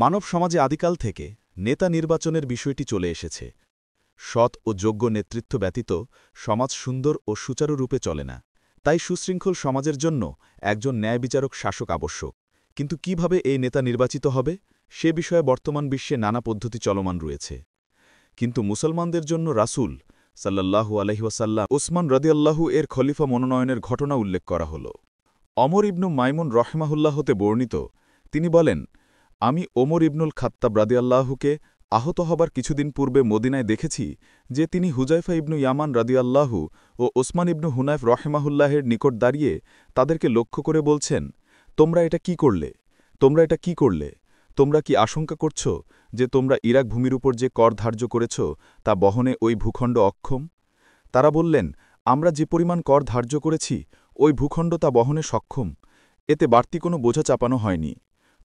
মানব সমাজে আদিকাল থেকে নেতা নির্বাচনের বিষয়টি চলে এসেছে। সৎ ও যোগ্য নেতৃত্ব ব্যতীত সমাজ সুন্দর ও সুচারুরূপে চলে না। তাই সুশৃঙ্খল সমাজের জন্য একজন ন্যায়বিচারক শাসক আবশ্যক। কিন্তু কিভাবে এই নেতা নির্বাচিত হবে সে বিষয়ে বর্তমান বিশ্বে নানা পদ্ধতি চলমান রয়েছে। কিন্তু মুসলমানদের জন্য রাসূল সাল্লাল্লাহু আলাইহি ওয়াসাল্লাম ওসমান রাদিয়াল্লাহু এর খলিফা মনোনয়নের ঘটনা উল্লেখ করা হল। অমর ইবনু মাইমুন রহমাহুল্লাহ হতে বর্ণিত, তিনি বলেন, আমি ওমর ইবনুল খাত্তাব রাদিয়াল্লাহুকে আহত হবার কিছুদিন পূর্বে মদিনায় দেখেছি যে তিনি হুজাইফা ইবনু ইয়ামান রাদিয়াল্লাহু ও ওসমান ইবনু হুনায়ফ রহেমাহুল্লাহের নিকট দাঁড়িয়ে তাদেরকে লক্ষ্য করে বলছেন, তোমরা এটা কি করলে? তোমরা এটা কি করলে? তোমরা কি আশঙ্কা করছ যে তোমরা ইরাক ভূমির উপর যে কর ধার্য করেছ তা বহনে ওই ভূখণ্ড অক্ষম? তারা বললেন, আমরা যে পরিমাণ কর ধার্য করেছি ওই ভূখণ্ড তা বহনে সক্ষম, এতে বাড়তি কোনো বোঝা চাপানো হয়নি।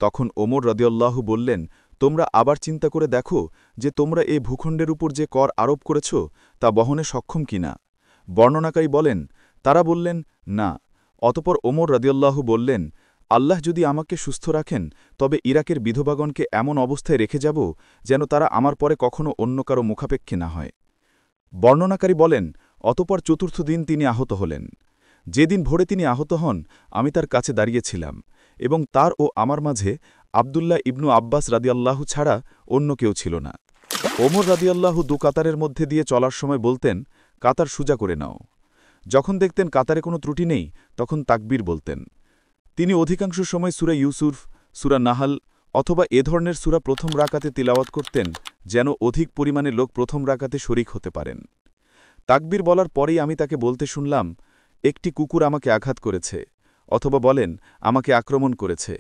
তখন ওমর রাদিয়াল্লাহু বললেন, তোমরা আবার চিন্তা করে দেখো যে তোমরা এই ভূখণ্ডের উপর যে কর আরোপ করেছ তা বহনে সক্ষম কিনা। বর্ণনাকারী বলেন, তারা বললেন, না। অতপর ওমর রাদিয়াল্লাহু বললেন, আল্লাহ যদি আমাকে সুস্থ রাখেন তবে ইরাকের বিধবাগণকে এমন অবস্থায় রেখে যাব যেন তারা আমার পরে কখনো অন্য কারো মুখাপেক্ষী না হয়। বর্ণনাকারী বলেন, অতপর চতুর্থ দিন তিনি আহত হলেন। যেদিন ভোরে তিনি আহত হন আমি তার কাছে দাঁড়িয়েছিলাম এবং তার ও আমার মাঝে আবদুল্লাহ ইবনু আব্বাস রাদিয়াল্লাহু ছাড়া অন্য কেউ ছিল না। ওমর রাদিয়াল্লাহু দু কাতারের মধ্যে দিয়ে চলার সময় বলতেন, কাতার সুজা করে নাও। যখন দেখতেন কাতারে কোনো ত্রুটি নেই তখন তাকবীর বলতেন। তিনি অধিকাংশ সময় সূরা ইউসুফ, সূরা নাহাল অথবা এ ধরনের সূরা প্রথম রাকাতে তিলাওয়াত করতেন যেন অধিক পরিমাণে লোক প্রথম রাকাতে শরিক হতে পারেন। তাকবীর বলার পরেই আমি তাকে বলতে শুনলাম, একটি কুকুর আমাকে আঘাত করেছে, অথবা বলেন, আমাকে আক্রমণ করেছে।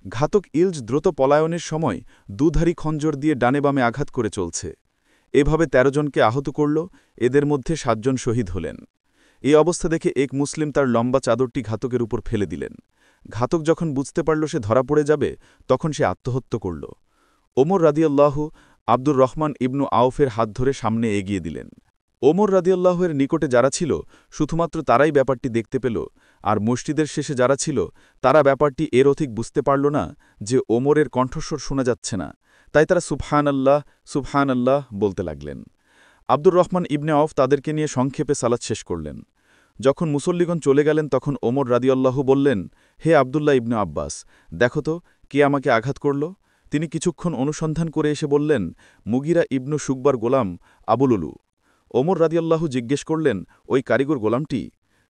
ঘাতক ইলজ দ্রুত পলায়নের সময় দুধারী খঞ্জর দিয়ে ডানে বামে আঘাত করে চলছে। এভাবে ১৩ জনকে আহত করল, এদের মধ্যে ৭ জন শহীদ হলেন। এই অবস্থা দেখে এক মুসলিম তার লম্বা চাদরটি ঘাতকের উপর ফেলে দিলেন। ঘাতক যখন বুঝতে পারল সে ধরা পড়ে যাবে তখন সে আত্মহত্যা করল। ওমর রাদিয়াল্লাহু আব্দুর রহমান ইবনু আউফের হাত ধরে সামনে এগিয়ে দিলেন। ওমর রাদিয়াল্লাহুয়ের নিকটে যারা ছিল শুধুমাত্র তারাই ব্যাপারটি দেখতে পেল, আর মসজিদের শেষে যারা ছিল তারা ব্যাপারটি এর অধিক বুঝতে পারল না যে ওমরের কণ্ঠস্বর শোনা যাচ্ছে না, তাই তারা সুবহানাল্লাহ সুবহানাল্লাহ বলতে লাগলেন। আব্দুর রহমান ইবনে আউফ তাদেরকে নিয়ে সংক্ষেপে সালাত শেষ করলেন। যখন মুসল্লিগণ চলে গেলেন তখন ওমর রাদিয়াল্লাহু বললেন, হে আবদুল্লাহ ইবনে আব্বাস, দেখো তো কে আমাকে আঘাত করল? তিনি কিছুক্ষণ অনুসন্ধান করে এসে বললেন, মুগিরা ইবনু শুকবার গোলাম আবুলুলু। ওমর রাদিয়াল্লাহু জিজ্ঞেস করলেন, ওই কারিগর গোলামটি?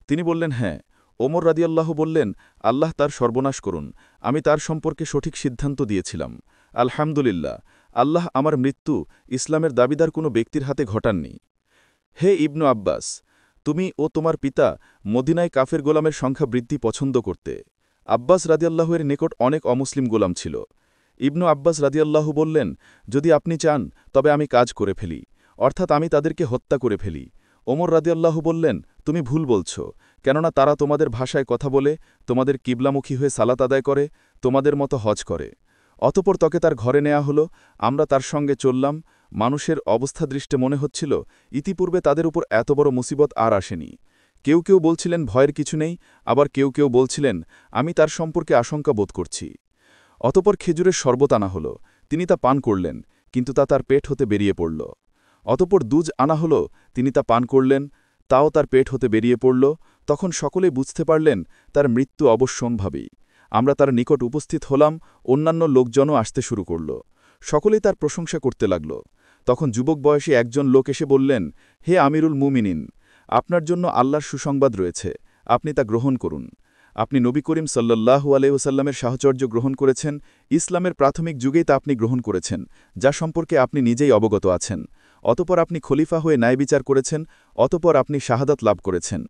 তিনি বললেন, হ্যাঁ। ওমর রাদিয়াল্লাহু বললেন, আল্লাহ তার সর্বনাশ করুন, আমি তার সম্পর্কে সঠিক সিদ্ধান্ত দিয়েছিলাম। আলহামদুলিল্লাহ, আল্লাহ আমার মৃত্যু ইসলামের দাবিদার কোনো ব্যক্তির হাতে ঘটাননি। হে ইবনু আব্বাস, তুমি ও তোমার পিতা মদিনায় কাফের গোলামের সংখ্যা বৃদ্ধি পছন্দ করতে। আব্বাস রাদিয়াল্লাহুয়ের নিকট অনেক অমুসলিম গোলাম ছিল। ইবনু আব্বাস রাদিয়াল্লাহু বললেন, যদি আপনি চান তবে আমি কাজ করে ফেলি, অর্থাৎ আমি তাদেরকে হত্যা করে ফেলি। ওমর রাদিয়াল্লাহু বললেন, তুমি ভুল বলছ, কেননা তারা তোমাদের ভাষায় কথা বলে, তোমাদের কিবলামুখী হয়ে সালাত আদায় করে, তোমাদের মতো হজ করে। অতপর তকে তার ঘরে নেয়া হলো, আমরা তার সঙ্গে চললাম। মানুষের অবস্থা দৃষ্টে মনে হচ্ছিল ইতিপূর্বে তাদের উপর এত বড় মুসিবত আর আসেনি। কেউ কেউ বলছিলেন ভয়ের কিছু নেই, আবার কেউ কেউ বলছিলেন আমি তার সম্পর্কে আশঙ্কা বোধ করছি। অতপর খেজুরের শরবত আনা হল, তিনি তা পান করলেন, কিন্তু তা তার পেট হতে বেরিয়ে পড়ল। অতপর দুধ আনা হল, তিনি তা পান করলেন, তাও তার পেট হতে বেরিয়ে পড়ল। তখন সকলেই বুঝতে পারলেন তার মৃত্যু অবশ্যম্ভাবী। আমরা তার নিকট উপস্থিত হলাম, অন্যান্য লোকজনও আসতে শুরু করল। সকলেই তার প্রশংসা করতে লাগল। তখন যুবক বয়সী একজন লোক এসে বললেন, হে আমিরুল মুমিনিন, আপনার জন্য আল্লাহর সুসংবাদ রয়েছে, আপনি তা গ্রহণ করুন। আপনি নবী করিম সাল্লাল্লাহু আলাইহি ওয়াসাল্লামের সাহচর্য গ্রহণ করেছেন, ইসলামের প্রাথমিক যুগেই তা আপনি গ্রহণ করেছেন, যা সম্পর্কে আপনি নিজেই অবগত আছেন। অতপর আপনি খলিফা হয়ে ন্যায়বিচার করেছেন, অতপর আপনি শাহাদাত লাভ করেছেন।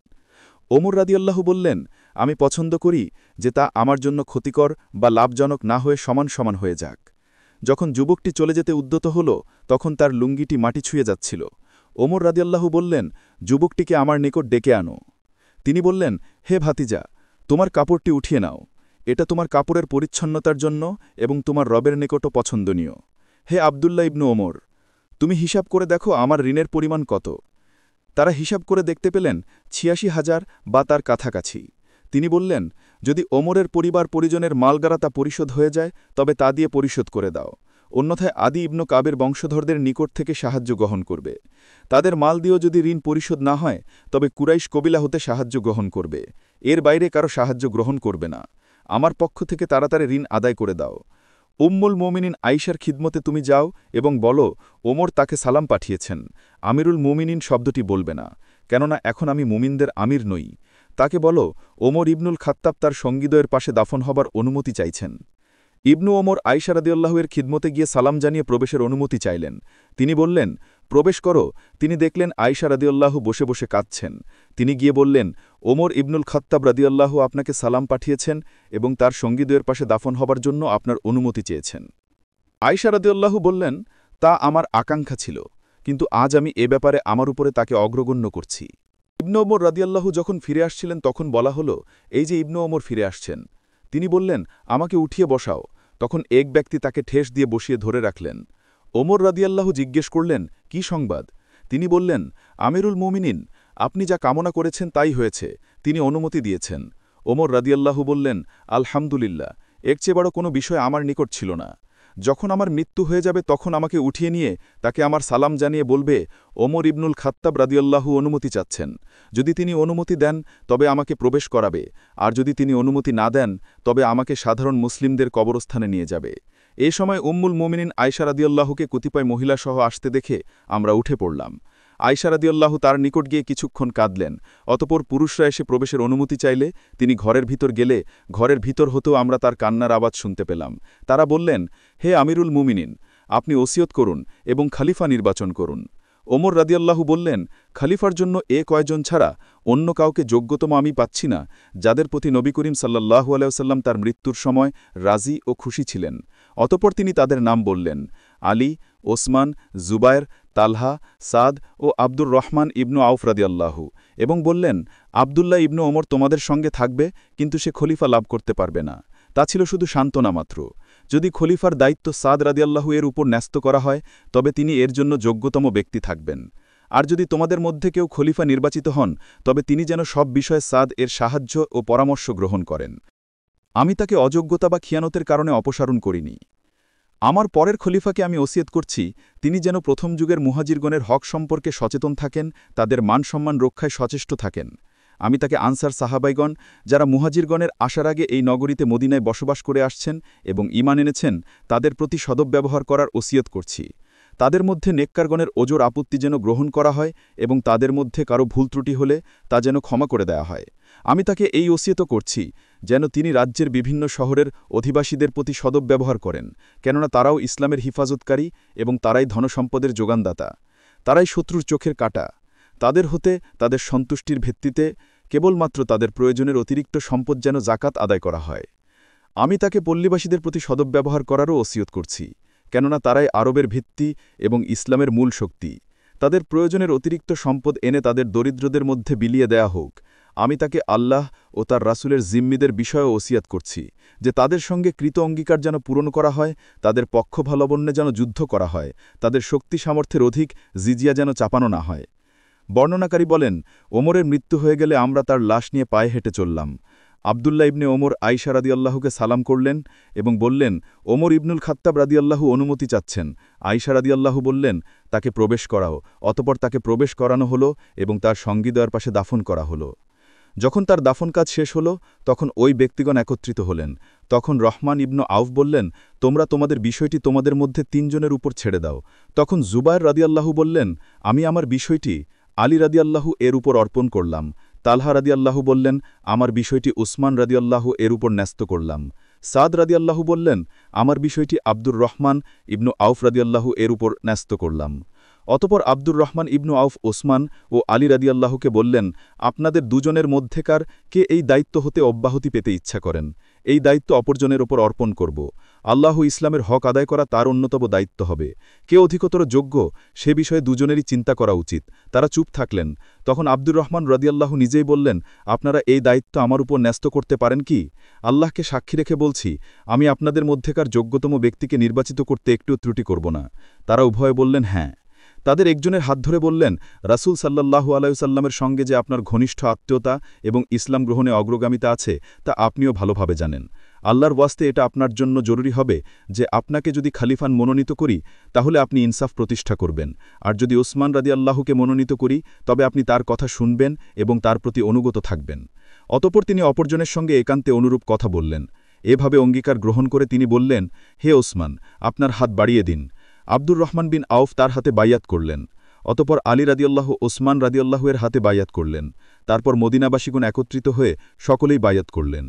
ওমর রাদিয়াল্লাহু বললেন, আমি পছন্দ করি যে তা আমার জন্য ক্ষতিকর বা লাভজনক না হয়ে সমান সমান হয়ে যাক। যখন যুবকটি চলে যেতে উদ্যত হল তখন তার লুঙ্গিটি মাটি ছুঁয়ে যাচ্ছিল। ওমর রাদিয়াল্লাহু বললেন, যুবকটিকে আমার নিকট ডেকে আনো। তিনি বললেন, হে ভাতিজা, তোমার কাপড়টি উঠিয়ে নাও, এটা তোমার কাপড়ের পরিচ্ছন্নতার জন্য এবং তোমার রবের নিকটও পছন্দনীয়। হে আবদুল্লাহ ইবনু ওমর, তুমি হিসাব করে দেখো আমার ঋণের পরিমাণ কত। তারা হিসাব করে দেখতে পেলেন ৮৬,০০০ বা তার কাছাকাছি। তিনি বললেন, যদি ওমরের পরিবার পরিজনের মালগারা তা পরিশোধ হয়ে যায় তবে তা দিয়ে পরিশোধ করে দাও, অন্যথায় আদি ইবনু কাবের বংশধরদের নিকট থেকে সাহায্য গ্রহণ করবে। তাদের মাল দিয়েও যদি ঋণ পরিশোধ না হয় তবে কুরাইশ কবিলা হতে সাহায্য গ্রহণ করবে, এর বাইরে কারো সাহায্য গ্রহণ করবে না। আমার পক্ষ থেকে তাড়াতাড়ি ঋণ আদায় করে দাও। উম্মুল মোমিনিন আইশার খিদমতে তুমি যাও এবং বলো ওমর তাকে সালাম পাঠিয়েছেন। আমিরুল মোমিনিন শব্দটি বলবে না, কেননা এখন আমি মুমিনদের আমির নই। তাকে বলো ওমর ইবনুল খাত্তাব তার সঙ্গীদ্বয়ের পাশে দাফন হবার অনুমতি চাইছেন। ইবনু ওমর আয়শা রাদিয়াল্লাহুয়ের খিদমতে গিয়ে সালাম জানিয়ে প্রবেশের অনুমতি চাইলেন। তিনি বললেন, প্রবেশ করো। তিনি দেখলেন আয়শা রাদিয়াল্লাহু বসে বসে কাঁদছেন। তিনি গিয়ে বললেন, ওমর ইবনুল খাত্তাব রাদিয়াল্লাহু আপনাকে সালাম পাঠিয়েছেন এবং তার সঙ্গীদ্বয়ের পাশে দাফন হবার জন্য আপনার অনুমতি চেয়েছেন। আয়শা রাদিয়াল্লাহু বললেন, তা আমার আকাঙ্ক্ষা ছিল, কিন্তু আজ আমি এ ব্যাপারে আমার উপরে তাকে অগ্রগণ্য করছি। ইবনু ওমর রাদিয়াল্লাহু যখন ফিরে আসছিলেন তখন বলা হল, এই যে ইবনু ওমর ফিরে আসছেন। তিনি বললেন, আমাকে উঠিয়ে বসাও। তখন এক ব্যক্তি তাকে ঠেস দিয়ে বসিয়ে ধরে রাখলেন। ওমর রাদিয়াল্লাহু জিজ্ঞেস করলেন, কি সংবাদ? তিনি বললেন, আমিরুল মুমিনিন, আপনি যা কামনা করেছেন তাই হয়েছে, তিনি অনুমতি দিয়েছেন। ওমর রাদিয়াল্লাহু বললেন, আলহামদুলিল্লাহ, এর চেয়ে বড় কোনো বিষয় আমার নিকট ছিল না। যখন আমার মৃত্যু হয়ে যাবে তখন আমাকে উঠিয়ে নিয়ে তাকে আমার সালাম জানিয়ে বলবে, ওমর ইবনুল খাত্তাব রাদিয়াল্লাহু অনুমতি চাচ্ছেন। যদি তিনি অনুমতি দেন তবে আমাকে প্রবেশ করাবে, আর যদি তিনি অনুমতি না দেন তবে আমাকে সাধারণ মুসলিমদের কবরস্থানে নিয়ে যাবে। এ সময় উম্মুল মোমিনিন আয়শা রাদিয়াল্লাহুকে কতিপয় মহিলাসহ আসতে দেখে আমরা উঠে পড়লাম। আয়শা রাদিয়াল্লাহু তার নিকট গিয়ে কিছুক্ষণ কাঁদলেন। অতপর পুরুষরা এসে প্রবেশের অনুমতি চাইলে তিনি ঘরের ভিতর গেলে ঘরের ভিতর হতেও আমরা তার কান্নার আওয়াজ শুনতে পেলাম। তারা বললেন, হে আমিরুল মুমিনিন, আপনি ওসিয়ত করুন এবং খলিফা নির্বাচন করুন। ওমর রাদিয়াল্লাহু বললেন, খলিফার জন্য এ কয়জন ছাড়া অন্য কাউকে যোগ্যতম আমি পাচ্ছি না, যাদের প্রতি নবী করিম সাল্লাল্লাহু আলাইহি ওয়াসাল্লাম তার মৃত্যুর সময় রাজি ও খুশি ছিলেন। অতপর তিনি তাদের নাম বললেন, আলী, ওসমান, জুবায়ের, তালহা, সাদ ও আব্দুর রহমান ইবনু আউফ রাদিয়াল্লাহু, এবং বললেন, আবদুল্লাহ ইবনু ওমর তোমাদের সঙ্গে থাকবে, কিন্তু সে খলিফা লাভ করতে পারবে না। তা ছিল শুধু সান্ত্বনা মাত্র। যদি খলিফার দায়িত্ব সাদ রাদিয়াল্লাহু এর উপর ন্যস্ত করা হয় তবে তিনি এর জন্য যোগ্যতম ব্যক্তি থাকবেন। আর যদি তোমাদের মধ্যে কেউ খলিফা নির্বাচিত হন তবে তিনি যেন সব বিষয়ে সাদ এর সাহায্য ও পরামর্শ গ্রহণ করেন। আমি তাকে অযোগ্যতা বা খিয়ানতের কারণে অপসারণ করিনি। আমার পরের খলিফাকে আমি ওসিয়ত করছি, তিনি যেন প্রথম যুগের মুহাজিরগণের হক সম্পর্কে সচেতন থাকেন, তাদের মান সম্মান রক্ষায় সচেষ্ট থাকেন। আমি তাকে আনসার সাহাবাইগণ, যারা মুহাজিরগণের আসার আগে এই নগরীতে মদিনায় বসবাস করে আসছেন এবং ঈমান এনেছেন, তাদের প্রতি সদব্যবহার করার ওসিয়ত করছি। তাদের মধ্যে নেককারগণের ওজর আপত্তি যেন গ্রহণ করা হয় এবং তাদের মধ্যে কারো ভুল ত্রুটি হলে তা যেন ক্ষমা করে দেয়া হয়। আমি তাকে এই ওসিয়ত করছি যেন তিনি রাজ্যের বিভিন্ন শহরের অধিবাসীদের প্রতি সদব্যবহার করেন, কেননা তারাও ইসলামের হিফাজতকারী এবং তারাই ধনসম্পদের যোগানদাতা। তারাই শত্রুর চোখের কাঁটা। তাদের হতে তাদের সন্তুষ্টির ভিত্তিতে কেবলমাত্র তাদের প্রয়োজনের অতিরিক্ত সম্পদ যেন জাকাত আদায় করা হয়। আমি তাকে পল্লীবাসীদের প্রতি সদব্যবহার করারও ওসিয়ত করছি, কেননা তারাই আরবের ভিত্তি এবং ইসলামের মূল শক্তি। তাদের প্রয়োজনের অতিরিক্ত সম্পদ এনে তাদের দরিদ্রদের মধ্যে বিলিয়ে দেয়া হোক। আমি তাকে আল্লাহ ও তার রাসূলের জিম্মিদের বিষয়েও ওসিয়াত করছি যে তাদের সঙ্গে কৃত অঙ্গীকার যেন পূরণ করা হয়, তাদের পক্ষ ভালোবন্যে যেন যুদ্ধ করা হয়, তাদের শক্তি সামর্থ্যের অধিক জিজিয়া যেন চাপানো না হয়। বর্ণনাকারী বলেন, ওমরের মৃত্যু হয়ে গেলে আমরা তার লাশ নিয়ে পায়ে হেঁটে চললাম। আবদুল্লাহ ইবনে ওমর আয়শা রাদিয়াল্লাহুকে সালাম করলেন এবং বললেন, ওমর ইবনুল খাত্তাব রাদিয়াল্লাহু অনুমতি চাচ্ছেন। আয়শা রাদিয়াল্লাহু বললেন, তাকে প্রবেশ করাও। অতপর তাকে প্রবেশ করানো হলো এবং তার সঙ্গীদ্বয়ের পাশে দাফন করা হলো। যখন তার দাফন কাজ শেষ হল তখন ওই ব্যক্তিগণ একত্রিত হলেন। তখন রহমান ইবনু আউফ বললেন, তোমরা তোমাদের বিষয়টি তোমাদের মধ্যে তিনজনের উপর ছেড়ে দাও। তখন জুবায়ের রাদিয়াল্লাহু বললেন, আমি আমার বিষয়টি আলী রাদিয়াল্লাহু এর উপর অর্পণ করলাম। তালহা রাদিয়াল্লাহু বললেন, আমার বিষয়টি উসমান রাদিয়াল্লাহু এর উপর ন্যস্ত করলাম। সাদ রাদিয়াল্লাহু বললেন, আমার বিষয়টি আব্দুর রহমান ইবনু আউফ রাদিয়াল্লাহু এর উপর ন্যস্ত করলাম। অতপর আব্দুর রহমান ইবনু আউফ ওসমান ও আলী রাদিয়াল্লাহুকে বললেন, আপনাদের দুজনের মধ্যেকার কে এই দায়িত্ব হতে অব্যাহতি পেতে ইচ্ছা করেন? এই দায়িত্ব অপরজনের ওপর অর্পণ করব। আল্লাহ ইসলামের হক আদায় করা তার অন্যতম দায়িত্ব হবে। কে অধিকতর যোগ্য সে বিষয়ে দুজনেরই চিন্তা করা উচিত। তারা চুপ থাকলেন। তখন আব্দুর রহমান রাদিয়াল্লাহু নিজেই বললেন, আপনারা এই দায়িত্ব আমার উপর ন্যস্ত করতে পারেন কি? আল্লাহকে সাক্ষী রেখে বলছি, আমি আপনাদের মধ্যেকার যোগ্যতম ব্যক্তিকে নির্বাচিত করতে একটু ত্রুটি করব না। তারা উভয়ে বললেন, হ্যাঁ। তাদের একজনের হাত ধরে বললেন, রাসূল সাল্লাল্লাহু আলাইহি সাল্লামের সঙ্গে যে আপনার ঘনিষ্ঠ আত্মীয়তা এবং ইসলাম গ্রহণে অগ্রগামিতা আছে তা আপনিও ভালোভাবে জানেন। আল্লাহর ওয়াস্তে এটা আপনার জন্য জরুরি হবে যে আপনাকে যদি খলিফান মনোনীত করি তাহলে আপনি ইনসাফ প্রতিষ্ঠা করবেন, আর যদি ওসমান রাদিয়াল্লাহুকে মনোনীত করি তবে আপনি তার কথা শুনবেন এবং তার প্রতি অনুগত থাকবেন। অতঃপর তিনি অপরজনের সঙ্গে একান্তে অনুরূপ কথা বললেন। এভাবে অঙ্গীকার গ্রহণ করে তিনি বললেন, হে ওসমান, আপনার হাত বাড়িয়ে দিন। আব্দুর রহমান বিন আউফ তার হাতে বাইয়াত করলেন। অতঃপর আলী রাদিয়াল্লাহু ওসমান রাদিয়াল্লাহু এর হাতে বাইয়াত করলেন। তারপর মদিনাবাসীগণ একত্রিত হয়ে সকলেই বাইয়াত করলেন।